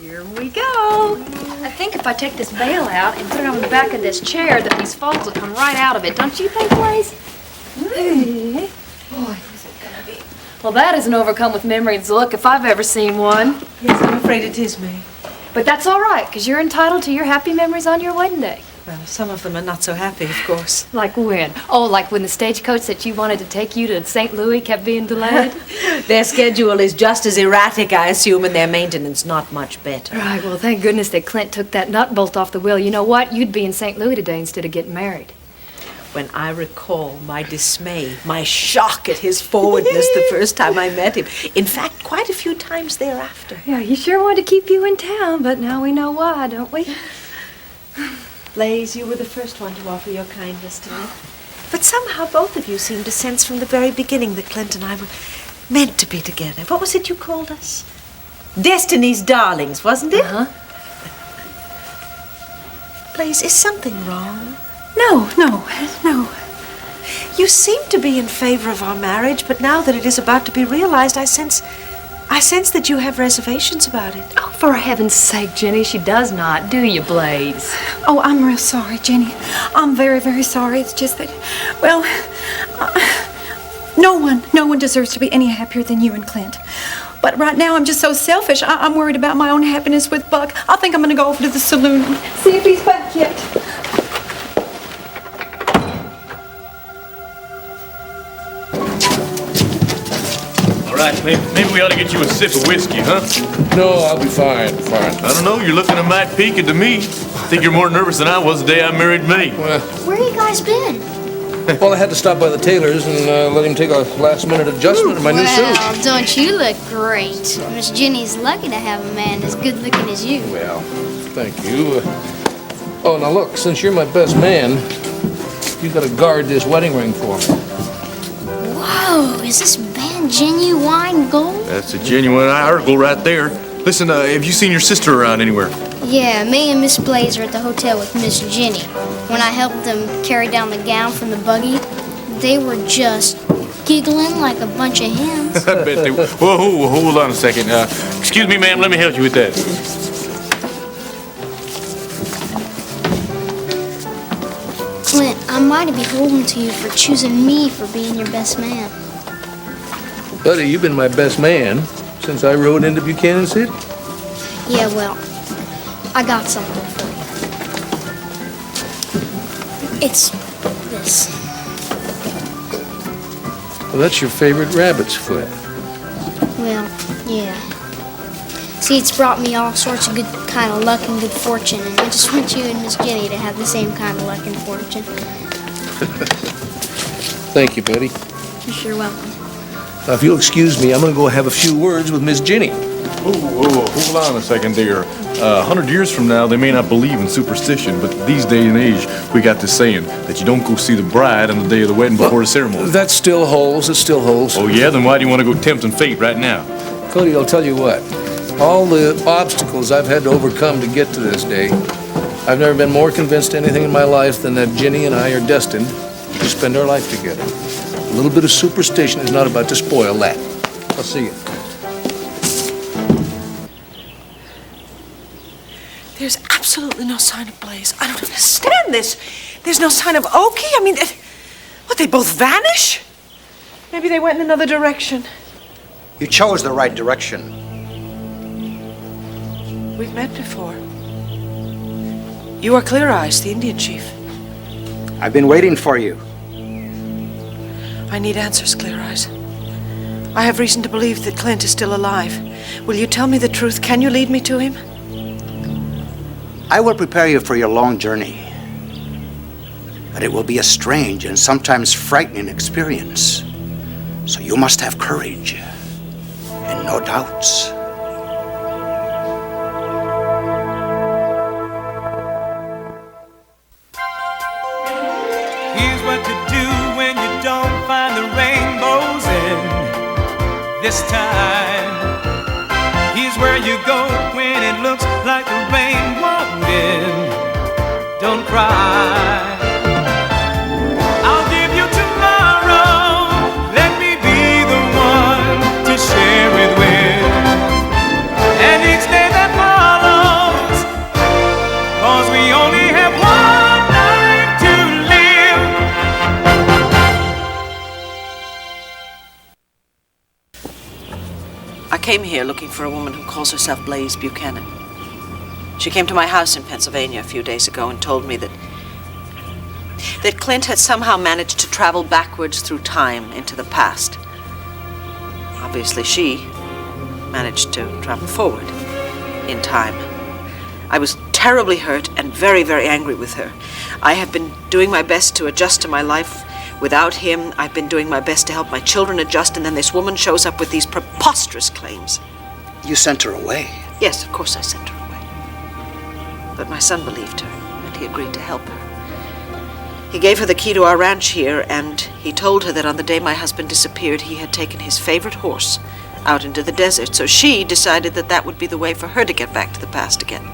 Here we go. I think if I take this veil out and put it on the back of this chair, that these folds will come right out of it. Don't you think, Blaze? Hey. Boy, is it gonna be. Well, that is an overcome with memories look if I've ever seen one. Yes, I'm afraid it is me. But that's all right, because you're entitled to your happy memories on your wedding day. Well, some of them are not so happy, of course. Like when? Oh, like when the stagecoach that you wanted to take you to St. Louis kept being delayed? Their schedule is just as erratic, I assume, and their maintenance not much better. Right, well, thank goodness that Clint took that nut bolt off the wheel. You know what? You'd be in St. Louis today instead of getting married. When I recall my dismay, my shock at his forwardness the first time I met him. In fact, quite a few times thereafter. Yeah, he sure wanted to keep you in town, but now we know why, don't we? Blaze, you were the first one to offer your kindness to me. But somehow both of you seemed to sense from the very beginning that Clint and I were meant to be together. What was it you called us? Destiny's darlings, wasn't it? Uh-huh. Blaze, is something wrong? No. You seem to be in favor of our marriage, but now that it is about to be realized, I sense that you have reservations about it. Oh, for heaven's sake, Jenny, she does not. Do you, Blaze? Oh, I'm real sorry, Jenny. I'm very, very sorry. It's just that, well, no one deserves to be any happier than you and Clint. But right now, I'm just so selfish. I'm worried about my own happiness with Buck. I think I'm going to go over to the saloon and see if he's back yet. All right, maybe we ought to get you a sip of whiskey, huh? No, I'll be fine. I don't know, you're looking a mite peaked to me. I think you're more nervous than I was the day I married May. Where you guys been? Well, I had to stop by the tailor's and let him take a last-minute adjustment of my new suit. Well, don't you look great. Miss Jenny's lucky to have a man as good-looking as you. Well, thank you. Oh, now look, since you're my best man, you gotta guard this wedding ring for me. Whoa, is this band genuine gold? That's a genuine article right there. Listen, have you seen your sister around anywhere? Yeah, me and Miss Blaze are at the hotel with Miss Jenny. When I helped them carry down the gown from the buggy, they were just giggling like a bunch of hens. I bet they were. Whoa, hold on a second. Excuse me, ma'am, let me help you with that. Clint, I'm mighty beholden to you for choosing me for being your best man. Buddy, you've been my best man since I rode into Buchanan City. Yeah, well, I got something for you. It's this. Well, that's your favorite rabbit's foot. Well, yeah. See, it's brought me all sorts of good kind of luck and good fortune, and I just want you and Miss Jenny to have the same kind of luck and fortune. Thank you, buddy. You're sure welcome. Now, if you'll excuse me, I'm gonna go have a few words with Miss Jenny. Hold on a second there. 100 years from now, they may not believe in superstition, but these day and age, we got this saying that you don't go see the bride on the day of the wedding before the ceremony. That still holds. It still holds. Oh, yeah? Then why do you want to go tempting fate right now? Cody, I'll tell you what. All the obstacles I've had to overcome to get to this day, I've never been more convinced of anything in my life than that Jenny and I are destined to spend our life together. A little bit of superstition is not about to spoil that. I'll see you. There's absolutely no sign of Blaze. I don't understand this. There's no sign of Okie. I mean, what, they both vanish? Maybe they went in another direction. You chose the right direction. We've met before. You are Clear Eyes, the Indian chief. I've been waiting for you. I need answers, Clear Eyes. I have reason to believe that Clint is still alive. Will you tell me the truth? Can you lead me to him? I will prepare you for your long journey. But it will be a strange and sometimes frightening experience. So you must have courage and no doubts. Here's what to do when you don't find the rainbows in this time. Here's where you go when it looks like the rain won't end. Don't cry. I'll give you tomorrow. Let me be the one to share it with. And each day that follows, came here looking for a woman who calls herself Blaze Buchanan. She came to my house in Pennsylvania a few days ago and told me that Clint had somehow managed to travel backwards through time into the past. Obviously, she managed to travel forward in time. I was terribly hurt and very, very angry with her. I have been doing my best to adjust to my life without him. I've been doing my best to help my children adjust, and then this woman shows up with these preposterous claims. You sent her away. Yes, of course I sent her away. But my son believed her, and he agreed to help her. He gave her the key to our ranch here, and he told her that on the day my husband disappeared, he had taken his favorite horse out into the desert. So she decided that that would be the way for her to get back to the past again.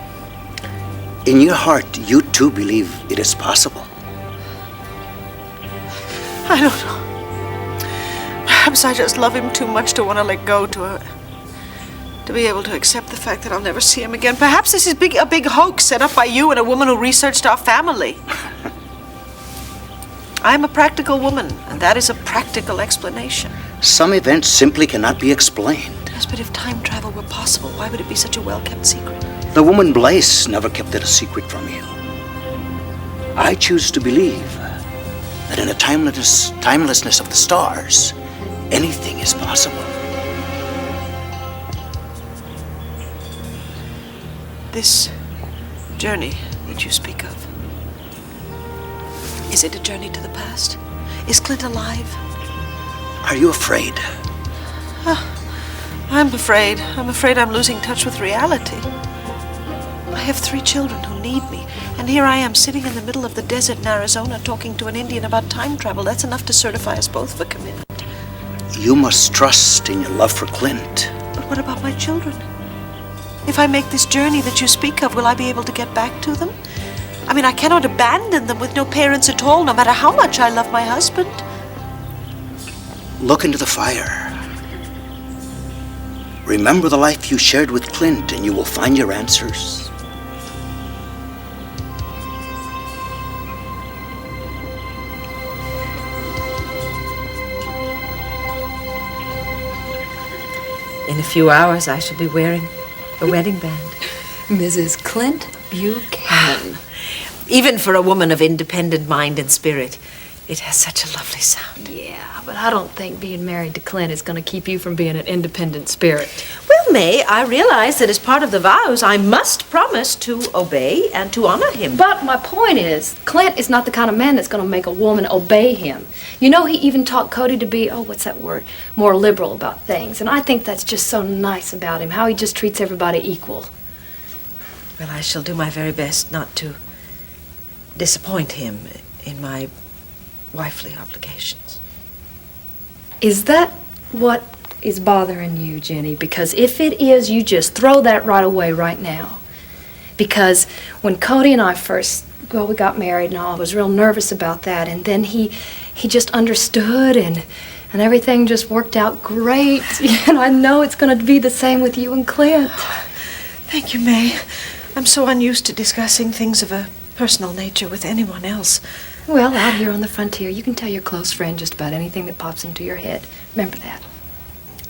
In your heart, you too believe it is possible. I don't know. Perhaps I just love him too much to want to let go, to be able to accept the fact that I'll never see him again. Perhaps this is a big hoax set up by you and a woman who researched our family. I'm a practical woman, and that is a practical explanation. Some events simply cannot be explained. Yes, but if time travel were possible, why would it be such a well-kept secret? The woman Blaze never kept it a secret from you. I choose to believe that in the timelessness of the stars, anything is possible. This journey that you speak of, is it a journey to the past? Is Clint alive? Are you afraid? I'm afraid. I'm afraid I'm losing touch with reality. I have 3 children who need me, and here I am sitting in the middle of the desert in Arizona talking to an Indian about time travel. That's enough to certify us both for commitment. You must trust in your love for Clint. But what about my children? If I make this journey that you speak of, will I be able to get back to them? I mean, I cannot abandon them with no parents at all, no matter how much I love my husband. Look into the fire. Remember the life you shared with Clint, and you will find your answers. In a few hours, I shall be wearing a wedding band. Mrs. Clint Buchanan. Even for a woman of independent mind and spirit, it has such a lovely sound. Yeah, but I don't think being married to Clint is going to keep you from being an independent spirit. Well, May, I realize that as part of the vows, I must promise to obey and to honor him. But my point is, Clint is not the kind of man that's going to make a woman obey him. You know, he even taught Cody to be, what's that word, more liberal about things. And I think that's just so nice about him, how he just treats everybody equal. Well, I shall do my very best not to disappoint him in my wifely obligations. Is that what is bothering you, Jenny? Because if it is, you just throw that right away right now. Because when Cody and I we got married and all, I was real nervous about that, and then he just understood, and everything just worked out great. And I know it's going to be the same with you and Clint. Thank you, May. I'm so unused to discussing things of a personal nature with anyone else. Well, out here on the frontier, you can tell your close friend just about anything that pops into your head. Remember that.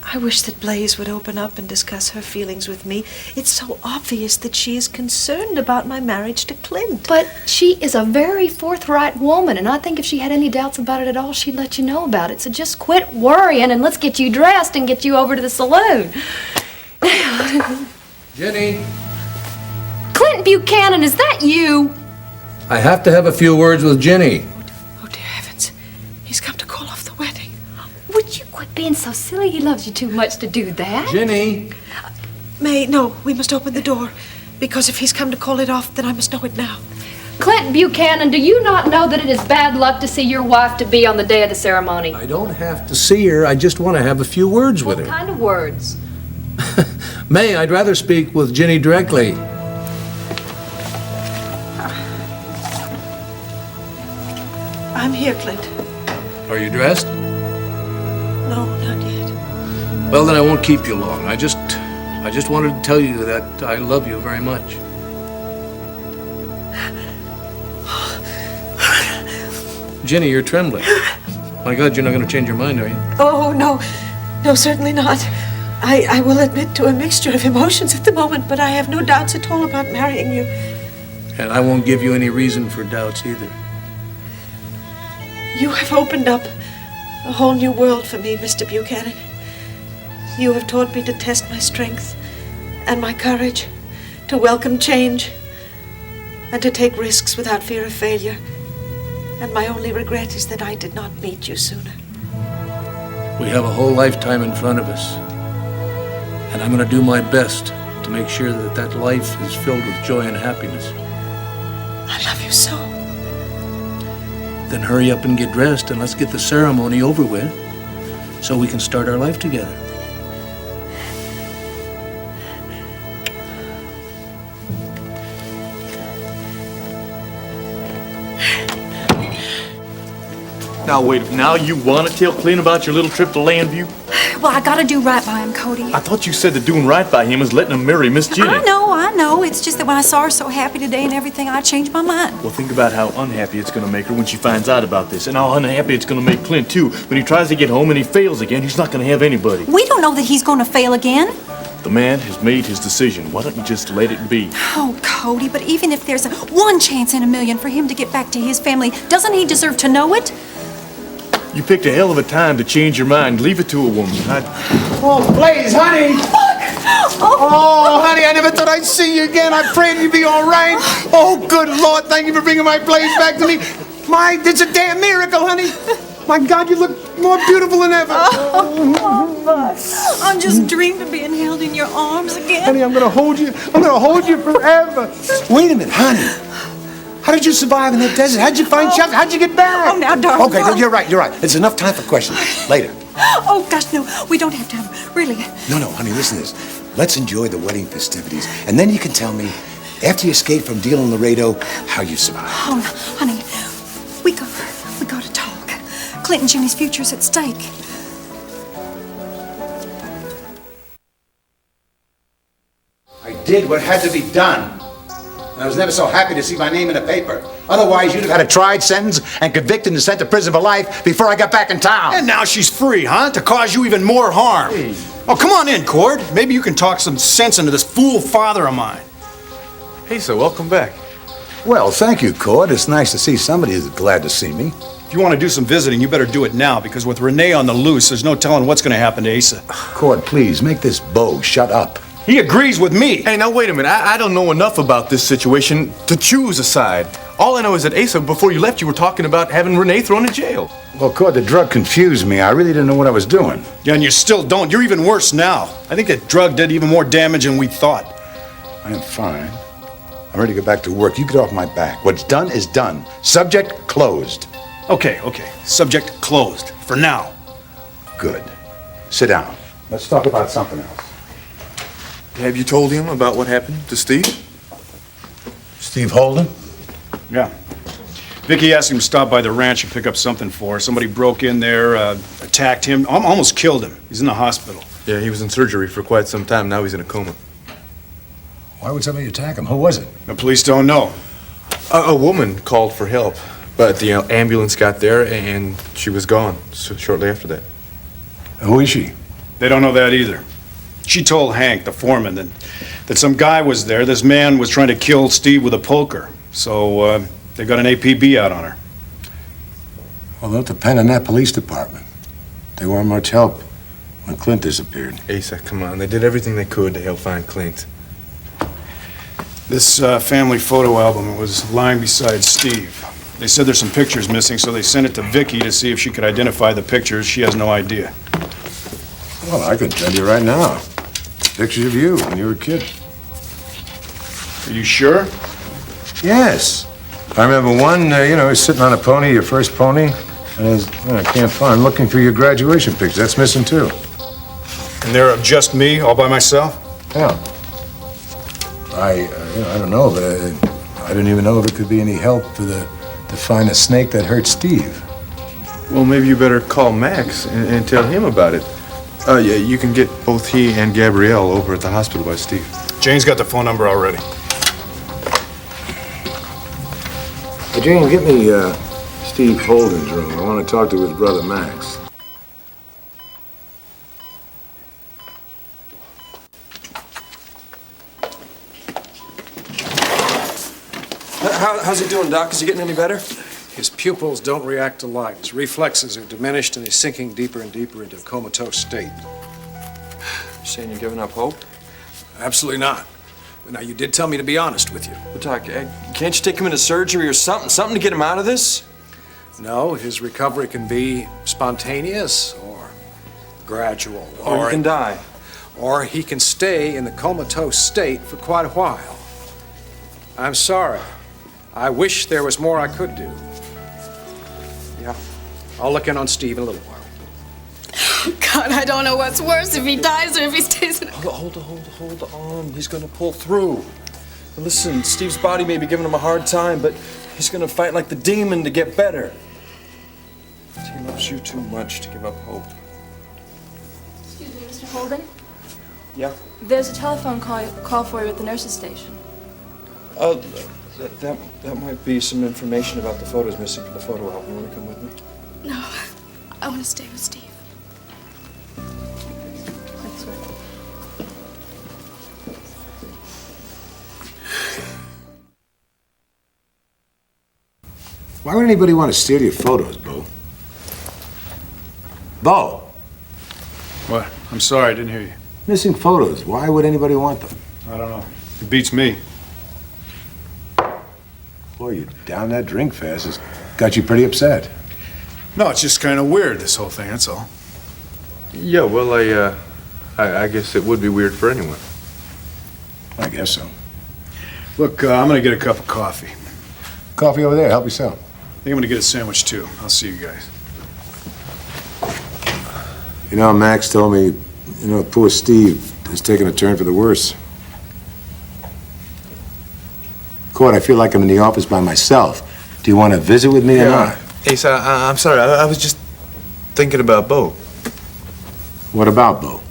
I wish that Blaze would open up and discuss her feelings with me. It's so obvious that she is concerned about my marriage to Clint. But she is a very forthright woman, and I think if she had any doubts about it at all, she'd let you know about it. So just quit worrying and let's get you dressed and get you over to the saloon. Jenny, Clint Buchanan, is that you? I have to have a few words with Jenny. Oh, dear heavens. He's come to call off the wedding. Would you quit being so silly? He loves you too much to do that. Jenny! May, no, we must open the door. Because if he's come to call it off, then I must know it now. Clint Buchanan, do you not know that it is bad luck to see your wife-to-be on the day of the ceremony? I don't have to see her. I just want to have a few words with her. What kind of words? May, I'd rather speak with Jenny directly. I'm here, Clint. Are you dressed? No, not yet. Well, then I won't keep you long. I just wanted to tell you that I love you very much. Jenny, you're trembling. My God, you're not going to change your mind, are you? Oh, no. No, certainly not. I will admit to a mixture of emotions at the moment, but I have no doubts at all about marrying you. And I won't give you any reason for doubts either. You have opened up a whole new world for me, Mr. Buchanan. You have taught me to test my strength and my courage, to welcome change, and to take risks without fear of failure. And my only regret is that I did not meet you sooner. We have a whole lifetime in front of us. And I'm going to do my best to make sure that that life is filled with joy and happiness. I love you so. Then hurry up and get dressed and let's get the ceremony over with so we can start our life together. Now wait, now you want to tell Clint about your little trip to Landview? Well, I gotta do right by him, Cody. I thought you said that doing right by him is letting him marry Miss Jenny. I know. It's just that when I saw her so happy today and everything, I changed my mind. Well, think about how unhappy it's going to make her when she finds out about this, and how unhappy it's going to make Clint, too. When he tries to get home and he fails again, he's not going to have anybody. We don't know that he's gonna fail again. The man has made his decision. Why don't you just let it be? Oh, Cody, but even if there's one chance in a million for him to get back to his family, doesn't he deserve to know it? You picked a hell of a time to change your mind. Leave it to a woman. Oh, Blaze, honey! Oh, honey, I never thought I'd see you again. I prayed you'd be all right. Oh, good Lord, thank you for bringing my Blaze back to me. It's a damn miracle, honey. My God, you look more beautiful than ever. I just dreamed of being held in your arms again. Honey, I'm gonna hold you. I'm gonna hold you forever. Wait a minute, honey. How did you survive in that desert? How'd you find shelter? How'd you get back? Oh, now, darling. Okay, darling. you're right. It's enough time for questions. Later. Oh, gosh, no. We don't have time. Really. No, honey, listen to this. Let's enjoy the wedding festivities, and then you can tell me, after you escaped from Deal in Laredo, how you survived. Oh, no, honey, we got to talk. Clint and Jenny's future's at stake. I did what had to be done. I was never so happy to see my name in the paper. Otherwise, you'd have had a tried sentence and convicted and sent to prison for life before I got back in town. And now she's free, huh? To cause you even more harm. Hey. Oh, come on in, Cord. Maybe you can talk some sense into this fool father of mine. Hey, so welcome back. Well, thank you, Cord. It's nice to see somebody who's glad to see me. If you want to do some visiting, you better do it now, because with Renee on the loose, there's no telling what's going to happen to Asa. Cord, please, make this Bo shut up. He agrees with me. Hey, now wait a minute. I don't know enough about this situation to choose a side. All I know is that Asa, before you left, you were talking about having Renee thrown in jail. Well, Cord, the drug confused me. I really didn't know what I was doing. Yeah, and you still don't. You're even worse now. I think that drug did even more damage than we thought. I am fine. I'm ready to get back to work. You get off my back. What's done is done. Subject closed. Okay. Subject closed. For now. Good. Sit down. Let's talk about something else. Have you told him about what happened to Steve? Steve Holden? Yeah. Vicky asked him to stop by the ranch and pick up something for her. Somebody broke in there, attacked him, almost killed him. He's in the hospital. Yeah, he was in surgery for quite some time. Now he's in a coma. Why would somebody attack him? Who was it? The police don't know. A woman called for help, but the ambulance got there and she was gone shortly after that. Who is she? They don't know that either. She told Hank, the foreman, that some guy was there. This man was trying to kill Steve with a poker. So they got an APB out on her. Well, they'll depend on that police department. They weren't much help when Clint disappeared. Asa, come on. They did everything they could to help find Clint. This family photo album was lying beside Steve. They said there's some pictures missing, so they sent it to Vicky to see if she could identify the pictures. She has no idea. Well, I can tell you right now. Pictures of you when you were a kid. Are you sure? Yes. I remember one, was sitting on a pony, your first pony, and I can't find. I'm looking for your graduation picture. That's missing too. And they're of just me, all by myself? Yeah. I don't know, but I didn't even know if it could be any help to find a snake that hurt Steve. Well, maybe you better call Max and tell him about it. Yeah, you can get both he and Gabrielle over at the hospital by Steve. Jane's got the phone number already. Hey, Jane, get me Steve Holden's room. I want to talk to his brother, Max. How's he doing, Doc? Is he getting any better? His pupils don't react to light. His reflexes are diminished, and he's sinking deeper and deeper into a comatose state. You saying you're giving up hope? Absolutely not. Now, you did tell me to be honest with you. Well, Doc, can't you take him into surgery or something to get him out of this? No, his recovery can be spontaneous or gradual. Or he can die. Or he can stay in the comatose state for quite a while. I'm sorry. I wish there was more I could do. Yeah. I'll look in on Steve in a little while. God, I don't know what's worse, if he dies or if he stays in a... Hold on. He's gonna pull through. Listen, Steve's body may be giving him a hard time, but he's gonna fight like the demon to get better. He loves you too much to give up hope. Excuse me, Mr. Holden? Yeah? There's a telephone call for you at the nurse's station. That might be some information about the photos missing from the photo album. You wanna come with me? No, I want to stay with Steve. That's right. Why would anybody want to steal your photos, Bo? Bo! What? I'm sorry, I didn't hear you. Missing photos. Why would anybody want them? I don't know. It beats me. Boy, you down that drink fast. It's got you pretty upset. No, it's just kind of weird, this whole thing, that's all. Yeah, well, I guess it would be weird for anyone. I guess so. Look, I'm gonna get a cup of coffee. Coffee over there. Help yourself. I think I'm gonna get a sandwich, too. I'll see you guys. You know, Max told me, poor Steve is taking a turn for the worse. Court, I feel like I'm in the office by myself. Do you want to visit with me or not? Ace, I'm sorry. I was just thinking about Bo. What about Bo?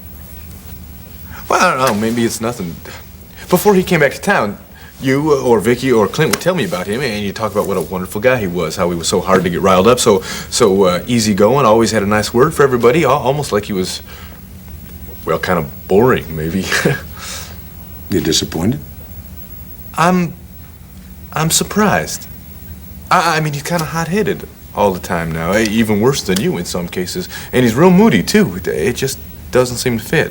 Well, I don't know. Maybe it's nothing. Before he came back to town, you or Vicky or Clint would tell me about him, and you talk about what a wonderful guy he was, how he was so hard to get riled up, so easygoing, always had a nice word for everybody, almost like he was, well, kind of boring, maybe. You're disappointed? I'm surprised. I mean, he's kind of hot-headed all the time now, even worse than you in some cases, and he's real moody, too. It just doesn't seem to fit.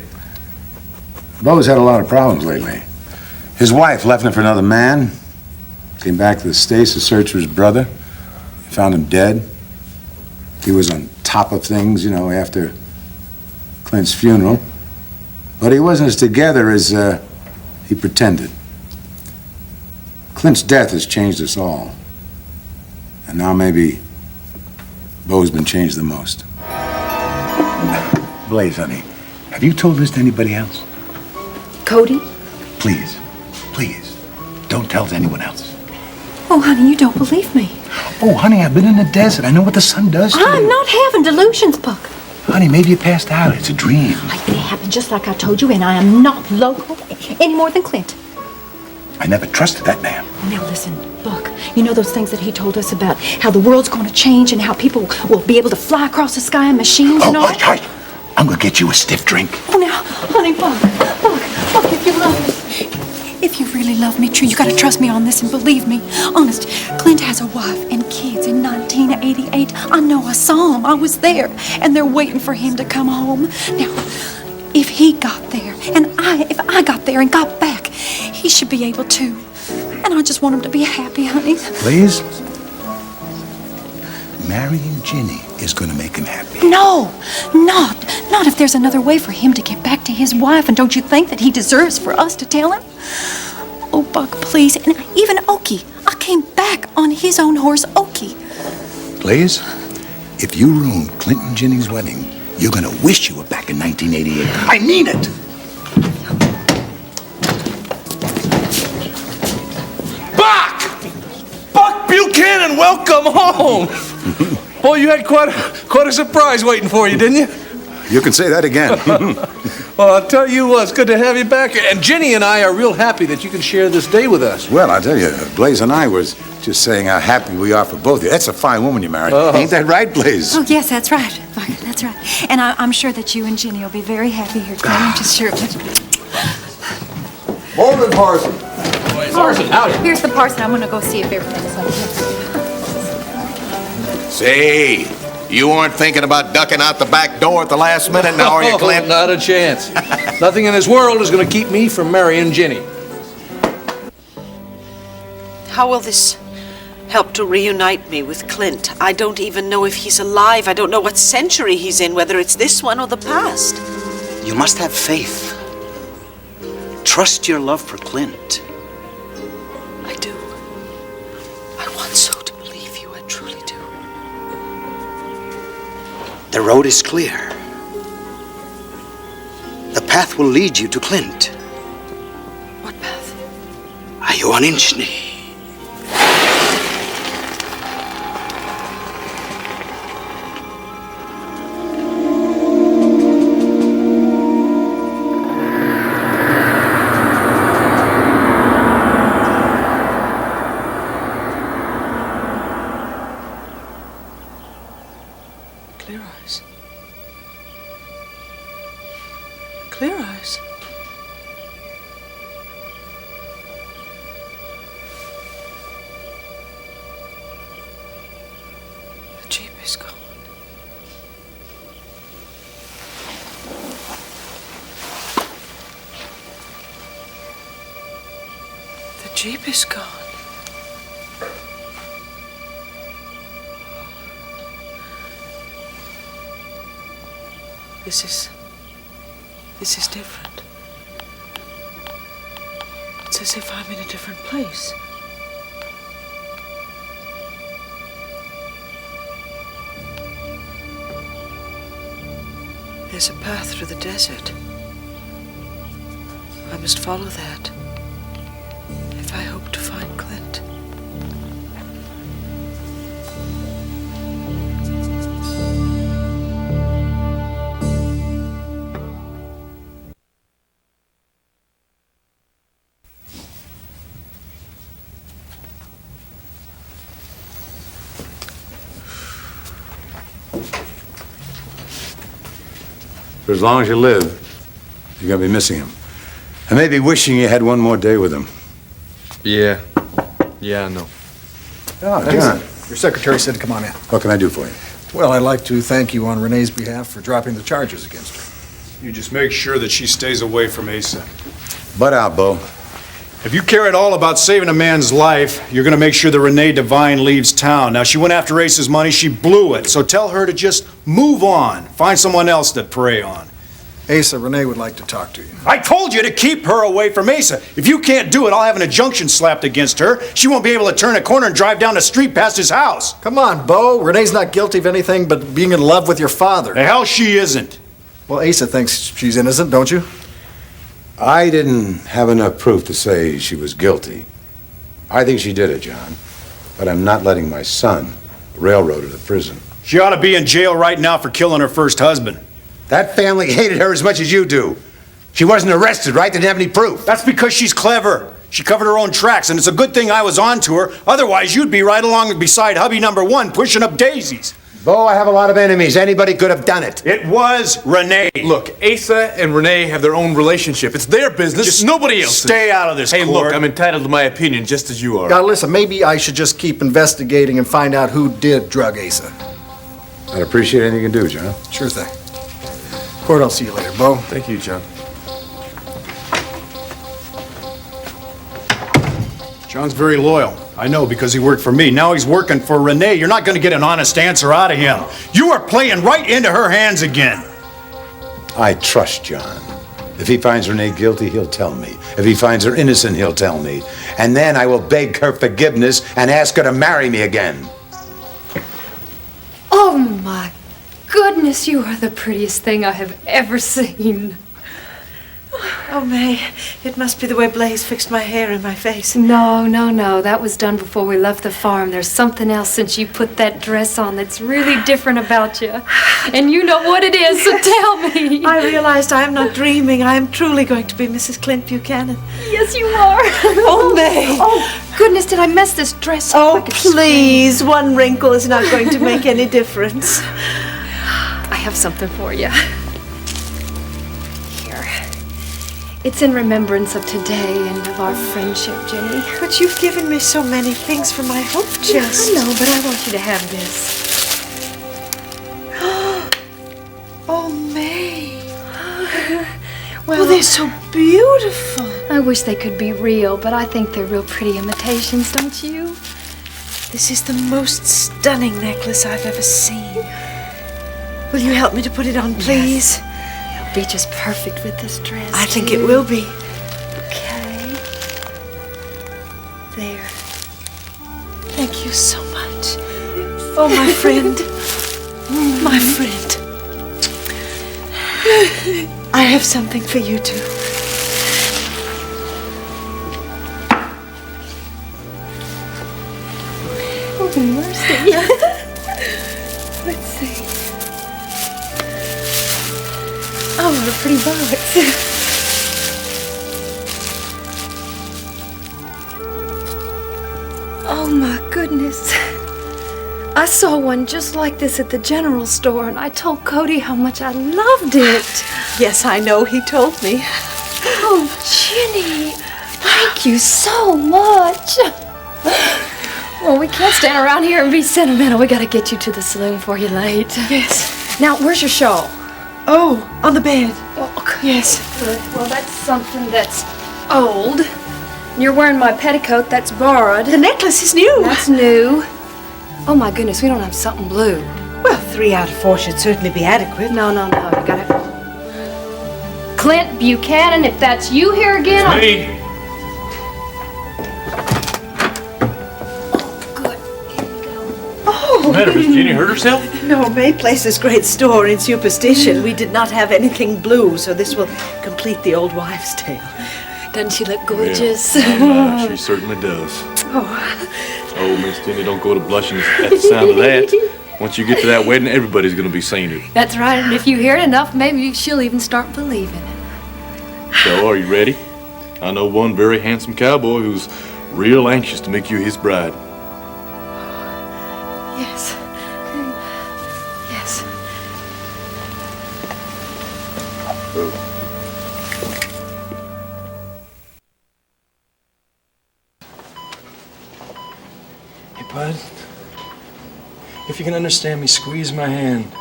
Bo's had a lot of problems lately. His wife left him for another man. Came back to the States to search for his brother. Found him dead. He was on top of things, after Clint's funeral. But he wasn't as together as he pretended. Clint's death has changed us all. And now maybe Bo's been changed the most. Blaze, honey, have you told this to anybody else? Cody? Please, don't tell to anyone else. Oh, honey, you don't believe me. Oh, honey, I've been in the desert. I know what the sun does to you. I'm not having delusions, Buck. Honey, maybe you passed out. It's a dream. It happened just like I told you, and I am not local any more than Clint. I never trusted that man. Now listen, Buck, you know those things that he told us about how the world's going to change and how people will be able to fly across the sky in machines and all? Hush. I'm going to get you a stiff drink. Oh, now, honey, Buck, if you love me, if you really love me, true, you got to trust me on this and believe me. Honest, Clint has a wife and kids in 1988. I know, I saw him. I was there, and they're waiting for him to come home. Now, if he got there, and if I got there and got back, he should be able to. And I just want him to be happy, honey. Please? Marrying Ginny is going to make him happy. No, not if there's another way for him to get back to his wife. And don't you think that he deserves for us to tell him? Oh, Buck, please. And even Okie. I came back on his own horse, Okie. Blaze, if you ruin Clint and Ginny's wedding, you're going to wish you were back in 1988. I mean it! Buck Buchanan, welcome home! Boy, you had quite a surprise waiting for you, didn't you? You can say that again. Well, I'll tell you what, it's good to have you back. And Ginny and I are real happy that you can share this day with us. Well, I'll tell you, Blaze and I was just saying how happy we are for both of you. That's a fine woman you married. Ain't that right, Blaze? Oh, yes, that's right. That's right. And I'm sure that you and Ginny will be very happy here tonight. I'm just sure of it. Morning, Parson. Parson, howdy. Here's the parson. I'm gonna go see if everything's okay. Say, you weren't thinking about ducking out the back door at the last minute now, are you, Clint? Not a chance. Nothing in this world is going to keep me from marrying Ginny. How will this help to reunite me with Clint? I don't even know if he's alive. I don't know what century he's in, whether it's this one or the past. You must have faith. Trust your love for Clint. I do. I want so to believe you. I truly do. The road is clear. The path will lead you to Clint. What path? Are you an inchny? Clear eyes. Clear eyes. The Jeep is gone. The Jeep is gone. This is different. It's as if I'm in a different place. There's a path through the desert. I must follow that if I hope to find Clint. For as long as you live, you're gonna be missing him. And maybe wishing you had one more day with him. Yeah. Yeah, I know. Oh, John. Your secretary said to come on in. What can I do for you? Well, I'd like to thank you on Renee's behalf for dropping the charges against her. You just make sure that she stays away from Asa. Butt out, Bo. If you care at all about saving a man's life, you're gonna make sure that Renee Devine leaves town. Now, she went after Asa's money, she blew it, so tell her to just move on. Find someone else to prey on. Asa, Renee would like to talk to you. I told you to keep her away from Asa. If you can't do it, I'll have an injunction slapped against her. She won't be able to turn a corner and drive down the street past his house. Come on, Bo. Renee's not guilty of anything but being in love with your father. The hell she isn't. Well, Asa thinks she's innocent, don't you? I didn't have enough proof to say she was guilty. I think she did it, John. But I'm not letting my son railroad her to prison. She ought to be in jail right now for killing her first husband. That family hated her as much as you do. She wasn't arrested, right? Didn't have any proof. That's because she's clever. She covered her own tracks, and it's a good thing I was on to her. Otherwise, you'd be right along beside hubby number one, pushing up daisies. Bo, I have a lot of enemies. Anybody could have done it. It was Renee. Look, Asa and Renee have their own relationship. It's their business, Just nobody else's. stay out of this, Hey, Cord. look, I'm entitled to my opinion just as you are. Now, listen, maybe I should just keep investigating and find out who did drug Asa. I'd appreciate anything you can do, John. Sure thing. Cord, I'll see you later, Bo. Thank you, John. John's very loyal. I know, because he worked for me. Now he's working for Renee. You're not going to get an honest answer out of him. You are playing right into her hands again. I trust John. If he finds Renee guilty, he'll tell me. If he finds her innocent, he'll tell me. And then I will beg her forgiveness and ask her to marry me again. Oh, my goodness, you are the prettiest thing I have ever seen. Oh, May, it must be the way Blaze fixed my hair and my face. No, no, no. That was done before we left the farm. There's something else since you put that dress on that's really different about you. And you know what it is, so tell me. I realized I am not dreaming. I am truly going to be Mrs. Clint Buchanan. Yes, you are. Oh, May. Oh, goodness, did I mess this dress up? Oh, I could please. One wrinkle is not going to make any difference. I have something for you. Here. It's in remembrance of today and of our friendship, Jenny. But you've given me so many things from my hope chest. I know, but I want you to have this. Oh, May. Well, they're so beautiful. I wish they could be real, but I think they're real pretty imitations, don't you? This is the most stunning necklace I've ever seen. Will you help me to put it on, please? Yes. It'll be just perfect with this dress. I think it will be. Okay. There. Thank you so much. Oh, my friend. My friend. I have something for you, too. Oh, mercy. Let's see. Oh, what a pretty box. Oh, my goodness. I saw one just like this at the general store, and I told Cody how much I loved it. Yes, I know. He told me. Oh, Jenny, thank you so much. Well, we can't stand around here and be sentimental. We gotta get you to the saloon before you're late. Yes. Now, where's your shawl? Oh, on the bed. Oh, okay. Yes. Good. Well, that's something that's old. You're wearing my petticoat. That's borrowed. The necklace is new. That's new. Oh, my goodness, we don't have something blue. Well, 3 out of 4 should certainly be adequate. No. You gotta... Clint Buchanan, if that's you here again... Me. What's the matter? Has Jenny hurt herself? No, May places great store in superstition. We did not have anything blue, so this will complete the old wives' tale. Doesn't she look gorgeous? Yeah, she certainly does. Oh, Miss Jenny, don't go to blushing at the sound of that. Once you get to that wedding, everybody's going to be saying it. That's right, and if you hear it enough, maybe she'll even start believing it. So, are you ready? I know one very handsome cowboy who's real anxious to make you his bride. Yes. Yes. Hey, bud. If you can understand me, squeeze my hand.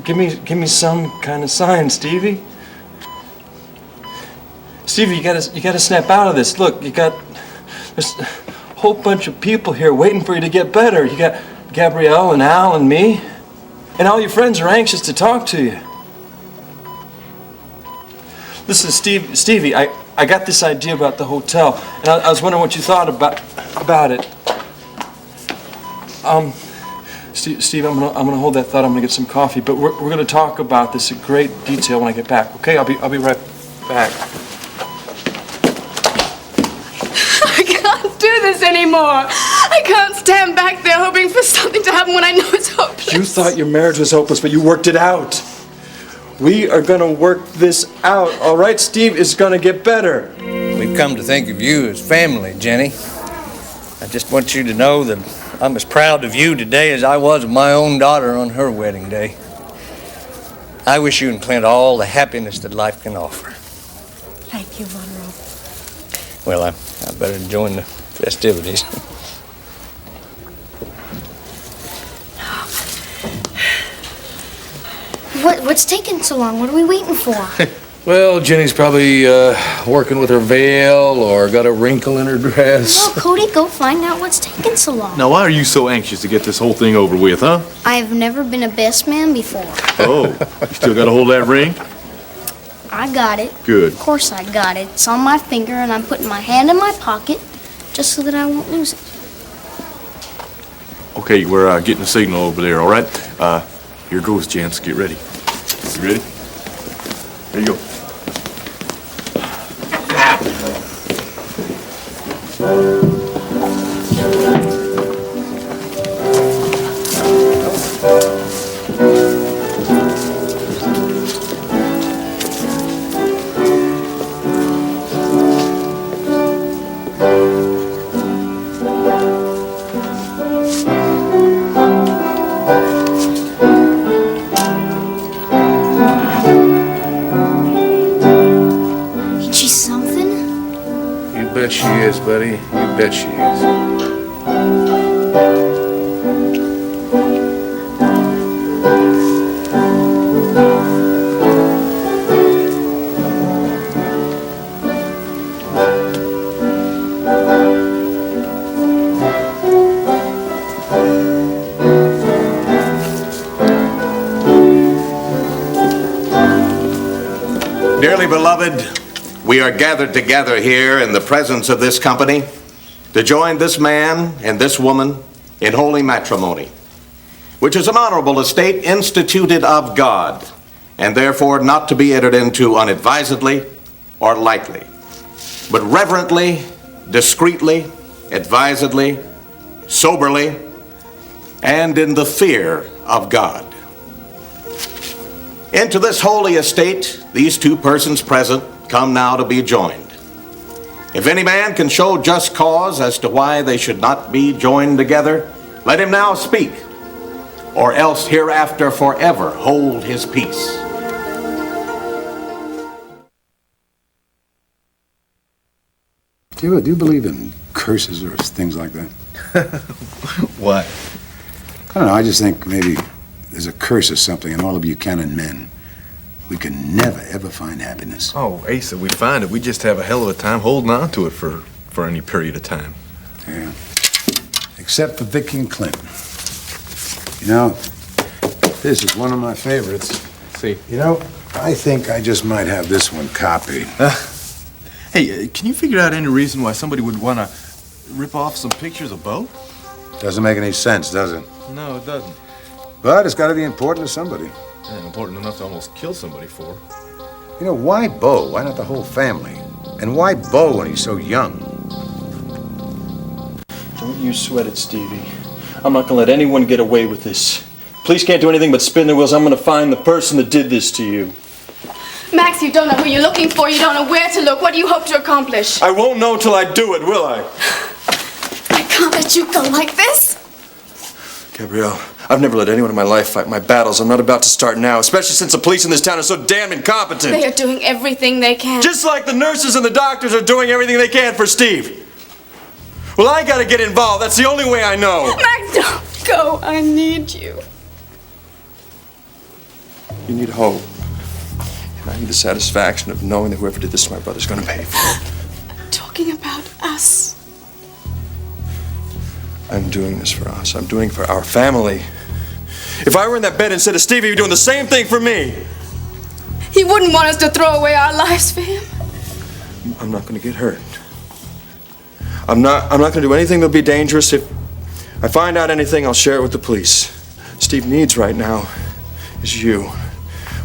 Give me some kind of sign, Stevie. Stevie, you gotta snap out of this. Look, there's a whole bunch of people here waiting for you to get better. You got Gabrielle and Al and me, and all your friends are anxious to talk to you. Listen, Stevie, I got this idea about the hotel, and I was wondering what you thought about it. Steve, I'm gonna hold that thought. I'm gonna get some coffee, but we're gonna talk about this in great detail when I get back. Okay? I'll be right back. I can't do this anymore. I can't stand back there hoping for something to happen when I know it's hopeless. You thought your marriage was hopeless, but you worked it out. We are gonna work this out. All right? Steve is gonna get better. We've come to think of you as family, Jenny. I just want you to know that I'm as proud of you today as I was of my own daughter on her wedding day. I wish you and Clint all the happiness that life can offer. Thank you, Monroe. Well, I better join the festivities. What's taking so long? What are we waiting for? Well, Jenny's probably working with her veil or got a wrinkle in her dress. Well, Cody, go find out what's taking so long. Now, why are you so anxious to get this whole thing over with, huh? I've never been a best man before. Oh, you still got to hold that ring? I got it. Good. Of course I got it. It's on my finger, and I'm putting my hand in my pocket just so that I won't lose it. Okay, we're getting a signal over there, all right? Here goes, gents. Get ready. You ready? There you go. bet she is. Dearly beloved, we are gathered together here in the presence of this company to join this man and this woman in holy matrimony, which is an honorable estate instituted of God, and therefore not to be entered into unadvisedly or lightly, but reverently, discreetly, advisedly, soberly, and in the fear of God. Into this holy estate, these two persons present come now to be joined. If any man can show just cause as to why they should not be joined together, let him now speak, or else hereafter forever hold his peace. Do you believe in curses or things like that? What? I don't know, I just think maybe there's a curse or something in all of Buchanan men. We can never, ever find happiness. Oh, Asa, we find it. We just have a hell of a time holding on to it for any period of time. Yeah. Except for Vicky and Clint. You know, this is one of my favorites. See? You know, I think I just might have this one copied. Hey, can you figure out any reason why somebody would want to rip off some pictures of Bo? Doesn't make any sense, does it? No, it doesn't. But it's got to be important to somebody. Yeah, important enough to almost kill somebody for. You know, why Bo? Why not the whole family? And why Bo when he's so young? Don't you sweat it, Stevie. I'm not gonna let anyone get away with this. Police can't do anything but spin their wheels. I'm gonna find the person that did this to you. Max, you don't know who you're looking for. You don't know where to look. What do you hope to accomplish? I won't know till I do it, will I? I can't let you go like this. Gabrielle, I've never let anyone in my life fight my battles. I'm not about to start now, especially since the police in this town are so damn incompetent. They are doing everything they can. Just like the nurses and the doctors are doing everything they can for Steve. Well, I gotta get involved. That's the only way I know. Max, don't go. I need you. You need hope. And I need the satisfaction of knowing that whoever did this to my brother's gonna pay for it. Talking about us. I'm doing this for us. I'm doing it for our family. If I were in that bed instead of Stevie, you're doing the same thing for me. He wouldn't want us to throw away our lives for him. I'm not going to get hurt. I'm not going to do anything that'll be dangerous. If I find out anything, I'll share it with the police. Steve needs right now is you.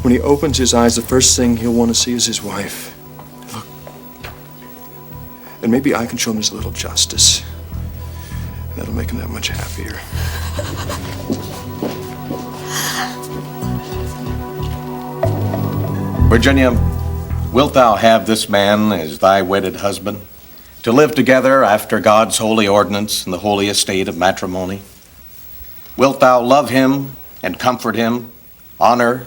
When he opens his eyes, the first thing he'll want to see is his wife. Look. And maybe I can show him his little justice. That'll make him that much happier. Virginia, wilt thou have this man as thy wedded husband, to live together after God's holy ordinance in the holy estate of matrimony? Wilt thou love him and comfort him, honor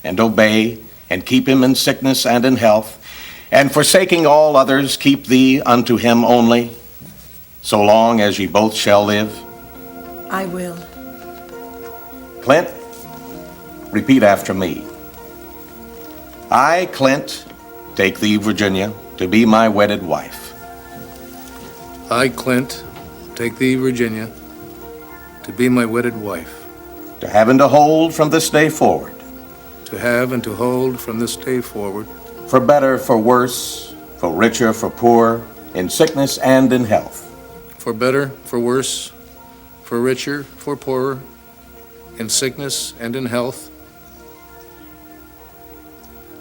and obey, and keep him in sickness and in health, and forsaking all others, keep thee unto him only, so long as ye both shall live? I will. Clint, repeat after me. I, Clint, take thee, Virginia, to be my wedded wife. I, Clint, take thee, Virginia, to be my wedded wife. To have and to hold from this day forward. To have and to hold from this day forward. For better, for worse, for richer, for poor, in sickness and in health. For better, for worse, for richer, for poorer, in sickness and in health.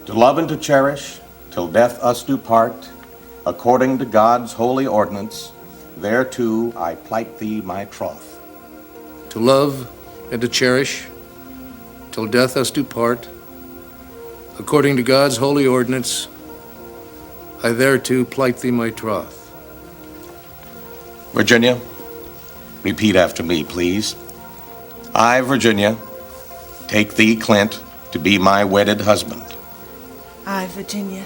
To love and to cherish, till death us do part, according to God's holy ordinance, thereto I plight thee my troth. To love and to cherish, till death us do part, according to God's holy ordinance, I thereto plight thee my troth. Virginia, repeat after me, please. I, Virginia, take thee, Clint, to be my wedded husband. I, Virginia,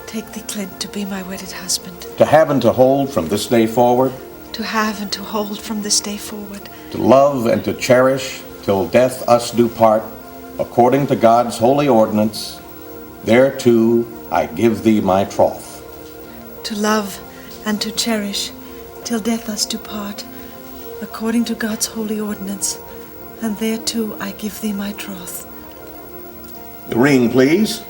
take thee, Clint, to be my wedded husband, to have and to hold from this day forward, to have and to hold from this day forward, to love and to cherish till death us do part, according to God's holy ordinance, thereto I give thee my troth. to love and to cherish till death us do part, according to God's holy ordinance, and thereto I give thee my troth. The ring, please.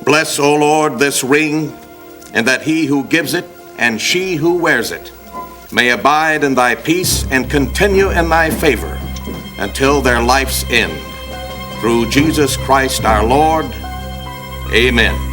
Bless, O Lord, this ring, and that he who gives it and she who wears it may abide in thy peace and continue in thy favor until their life's end. Through Jesus Christ our Lord. Amen.